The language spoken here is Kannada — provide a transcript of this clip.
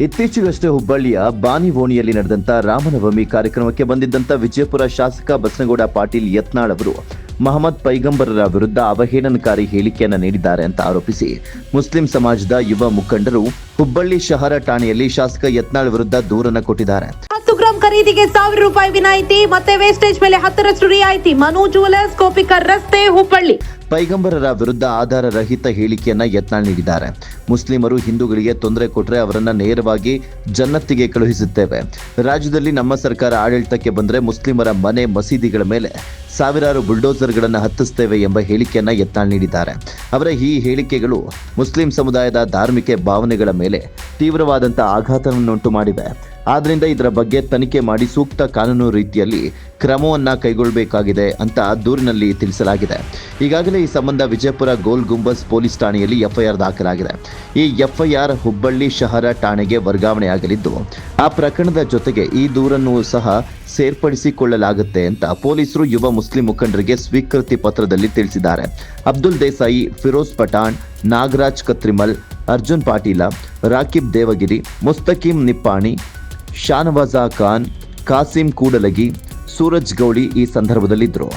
ಇತ್ತೀಚೆಗಷ್ಟೇ ಹುಬ್ಬಳ್ಳಿಯ ಬಾನಿವೋಣಿಯಲ್ಲಿ ನಡೆದಂತ ರಾಮನವಮಿ ಕಾರ್ಯಕ್ರಮಕ್ಕೆ ಬಂದಿದ್ದಂತ ವಿಜಯಪುರ ಶಾಸಕ ಬಸನಗೌಡ ಪಾಟೀಲ್ ಯತ್ನಾಳ್ ಅವರು ಮಹಮ್ಮದ್ ಪೈಗಂಬರರ ವಿರುದ್ಧ ಅವಹೇಳನಕಾರಿ ಹೇಳಿಕೆಯನ್ನು ನೀಡಿದ್ದಾರೆ ಅಂತ ಆರೋಪಿಸಿ ಮುಸ್ಲಿಂ ಸಮಾಜದ ಯುವ ಮುಖಂಡರು ಹುಬ್ಬಳ್ಳಿ ಶಹರ ಠಾಣೆಯಲ್ಲಿ ಶಾಸಕ ಯತ್ನಾಳ್ ವಿರುದ್ಧ ದೂರನ್ನು ಕೊಟ್ಟಿದ್ದಾರೆ. 10 ಗ್ರಾಂ ಖರೀದಿಗೆ ₹1,000 ವಿನಾಯಿತಿ, ಮತ್ತೆ ವೇಸ್ಟೇಜ್ ಮೇಲೆ 10ರಷ್ಟು ರಿಯಾಯಿತಿ. ಮನು ಜುವೆಲರ್ಸ್, ಕೋಪಿಕರ್ ರಸ್ತೆ, ಹುಬ್ಬಳ್ಳಿ. ಪೈಗಂಬರರ ವಿರುದ್ಧ ಆಧಾರ ರಹಿತ ಹೇಳಿಕೆಯನ್ನ ಯತ್ನಾಳ್ ನೀಡಿದ್ದಾರೆ. ಮುಸ್ಲಿಮರು ಹಿಂದೂಗಳಿಗೆ ತೊಂದರೆ ಕೊಟ್ಟರೆ ಅವರನ್ನ ನೇರವಾಗಿ ಜನ್ನತ್ತಿಗೆ ಕಳುಹಿಸುತ್ತೇವೆ. ರಾಜ್ಯದಲ್ಲಿ ನಮ್ಮ ಸರ್ಕಾರ ಆಡಳಿತಕ್ಕೆ ಬಂದರೆ ಮುಸ್ಲಿಮರ ಮನೆ ಮಸೀದಿಗಳ ಮೇಲೆ ಸಾವಿರಾರು ಬುಲ್ಡೋಸರ್ಗಳನ್ನು ಹತ್ತಿಸ್ತೇವೆ ಎಂಬ ಹೇಳಿಕೆಯನ್ನ ಯತ್ನಾಳ್ ನೀಡಿದ್ದಾರೆ. ಅವರ ಈ ಹೇಳಿಕೆಗಳು ಮುಸ್ಲಿಂ ಸಮುದಾಯದ ಧಾರ್ಮಿಕ ಭಾವನೆಗಳ ಮೇಲೆ ತೀವ್ರವಾದಂತಹ ಆಘಾತವನ್ನುಂಟು ಮಾಡಿವೆ. ಆದ್ರಿಂದ ಇದರ ಬಗ್ಗೆ ತನಿಖೆ ಮಾಡಿ ಸೂಕ್ತ ಕಾನೂನು ರೀತಿಯಲ್ಲಿ ಕ್ರಮವನ್ನ ಕೈಗೊಳ್ಳಬೇಕಾಗಿದೆ ಅಂತ ದೂರಿನಲ್ಲಿ ತಿಳಿಸಲಾಗಿದೆ. ಈಗಾಗಲೇ ಈ ಸಂಬಂಧ ವಿಜಯಪುರ ಗೋಲ್ ಗುಂಬಸ್ ಪೊಲೀಸ್ ಠಾಣೆಯಲ್ಲಿ ಎಫ್ಐಆರ್ ದಾಖಲಾಗಿದೆ. ಈ ಎಫ್ಐಆರ್ ಹುಬ್ಬಳ್ಳಿ ಶಹರ ಠಾಣೆಗೆ ವರ್ಗಾವಣೆಯಾಗಲಿದ್ದು ಆ ಪ್ರಕರಣದ ಜೊತೆಗೆ ಈ ದೂರನ್ನು ಸಹ ಸೇರ್ಪಡಿಸಿಕೊಳ್ಳಲಾಗುತ್ತೆ ಅಂತ ಪೊಲೀಸರು ಯುವ ಮುಸ್ಲಿಂ ಮುಖಂಡರಿಗೆ ಸ್ವೀಕೃತಿ ಪತ್ರದಲ್ಲಿ ತಿಳಿಸಿದ್ದಾರೆ. ಅಬ್ದುಲ್ ದೇಸಾಯಿ, ಫಿರೋಜ್ ಪಠಾಣ್, ನಾಗರಾಜ್ ಕತ್ರಿಮಲ್, ಅರ್ಜುನ್ ಪಾಟೀಲ, ರಾಕಿಬ್ ದೇವಗಿರಿ, ಮುಸ್ತಕೀಂ ನಿಪ್ಪಾಣಿ, ಶಾನವಾಜಾ ಖಾನ್, ಕಾಸಿಂ ಕೂಡಲಗಿ, ಸೂರಜ್ ಗೌಳಿ ಈ ಸಂದರ್ಭದಲ್ಲಿದ್ದರು.